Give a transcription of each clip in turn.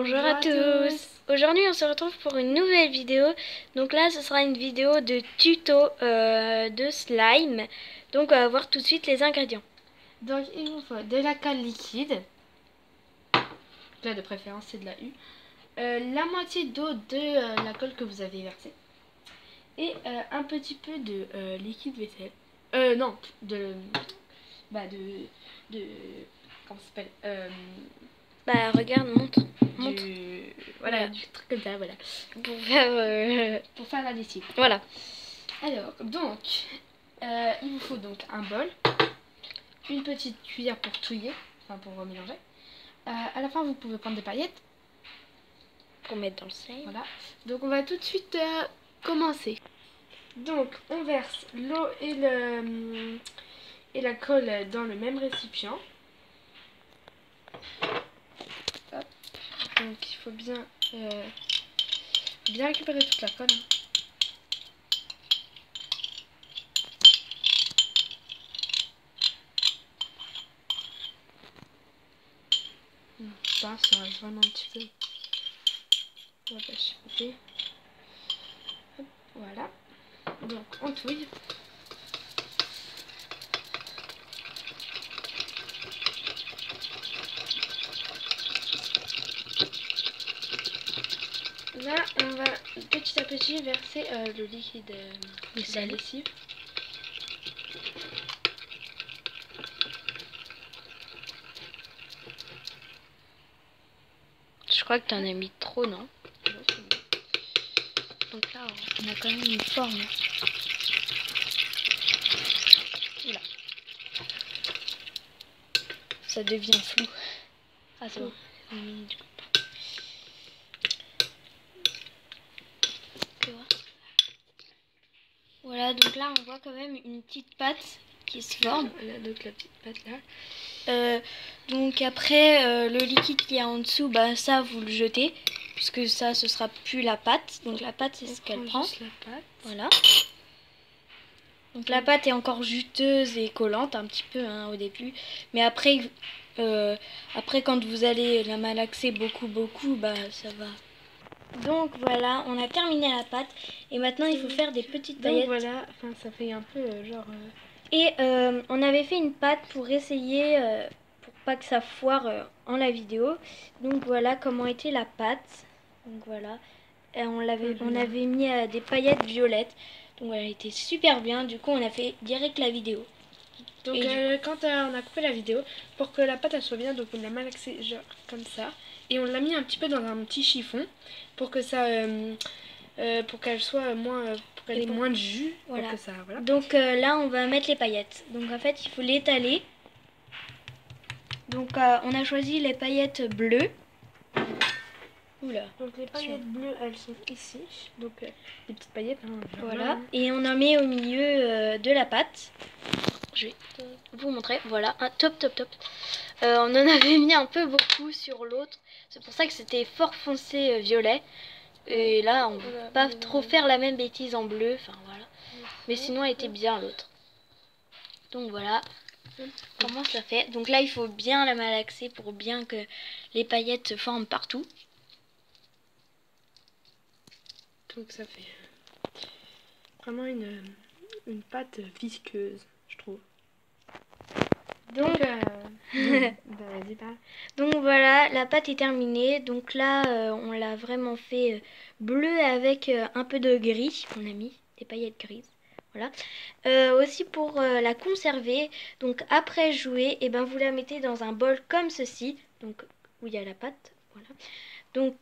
Bonjour à tous. Aujourd'hui on se retrouve pour une nouvelle vidéo. Donc là ce sera une vidéo de tuto de slime. Donc on va voir tout de suite les ingrédients. Donc il vous faut de la colle liquide. Là de préférence c'est de la U. La moitié d'eau de la colle que vous avez versée. Et un petit peu de liquide vaisselle. Non, comment ça s'appelle Bah regarde, montre. Voilà, du truc comme ça, voilà. Pour faire la lessive. Voilà. Alors, donc, il vous faut donc un bol, une petite cuillère pour touiller, enfin pour mélanger. À la fin, vous pouvez prendre des paillettes. Pour mettre dans le slime. Voilà. Donc, on va tout de suite commencer. Donc, on verse l'eau et la colle dans le même récipient. Hop. Donc, il faut bien récupérer toute la colle. Ça reste vraiment un petit peu. On va pas chipoter. Hop, voilà. Donc, on touille. Là, on va petit à petit verser le liquide de la lessive. Je crois que t'en as mis trop, non? Donc là on a quand même une forme. Voilà. Ça devient flou. Ah c'est bon. Voilà, donc là on voit quand même une petite pâte qui se forme. Là, donc la petite pâte là. Donc après le liquide qui est en dessous, bah ça vous le jetez, puisque ça ce sera plus la pâte. Donc la pâte c'est ce qu'elle prend. Juste la pâte. Voilà. Donc la pâte est encore juteuse et collante un petit peu hein, au début, mais après quand vous allez la malaxer beaucoup bah ça va. Donc voilà, on a terminé la pâte et maintenant il faut faire des petites paillettes. Donc voilà, enfin ça fait un peu genre. Et on avait fait une pâte pour essayer, pour pas que ça foire en la vidéo. Donc voilà comment était la pâte. Donc voilà, et on avait mis des paillettes violettes. Donc voilà, elle était super bien. Du coup on a fait direct la vidéo. Donc quand on a coupé la vidéo, pour que la pâte elle soit bien, donc on l'a malaxée genre comme ça. Et on l'a mis un petit peu dans un petit chiffon pour que ça, pour qu'elle soit moins, pour qu'elle ait moins de jus. Voilà. Pour que ça, voilà. Donc là on va mettre les paillettes. Donc en fait il faut l'étaler. Donc on a choisi les paillettes bleues. Oula. Donc les paillettes bleues elles sont ici. Donc les petites paillettes. Hein, voilà. Et on en met au milieu de la pâte. Je vais vous montrer. Voilà. Top. On en avait mis un peu beaucoup sur l'autre. C'est pour ça que c'était fort foncé violet. Et là on ne peut pas trop faire la même bêtise en bleu. Enfin voilà. Mais sinon elle était bien l'autre. Donc voilà. Comment ça fait? Donc là il faut bien la malaxer pour bien que les paillettes se forment partout. Donc ça fait vraiment une pâte visqueuse, je trouve. Donc, vas-y, parle. Donc voilà, la pâte est terminée. Donc là, on l'a vraiment fait bleu avec un peu de gris. On a mis des paillettes grises. Voilà. Aussi pour la conserver. Donc après jouer, et ben vous la mettez dans un bol comme ceci. Donc où il y a la pâte. Voilà. Donc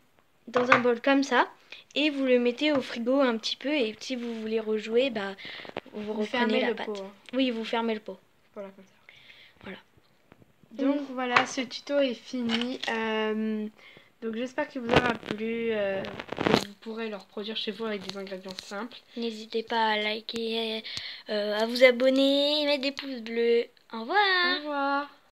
dans un bol comme ça. Et vous le mettez au frigo un petit peu. Et si vous voulez rejouer, bah vous reprenez la pâte. Pot, hein. Oui, vous fermez le pot. Voilà, comme ça. Voilà. Donc voilà, ce tuto est fini. Donc j'espère qu'il vous aura plu. Vous pourrez le reproduire chez vous avec des ingrédients simples. N'hésitez pas à liker, à vous abonner, mettre des pouces bleus. Au revoir. Au revoir.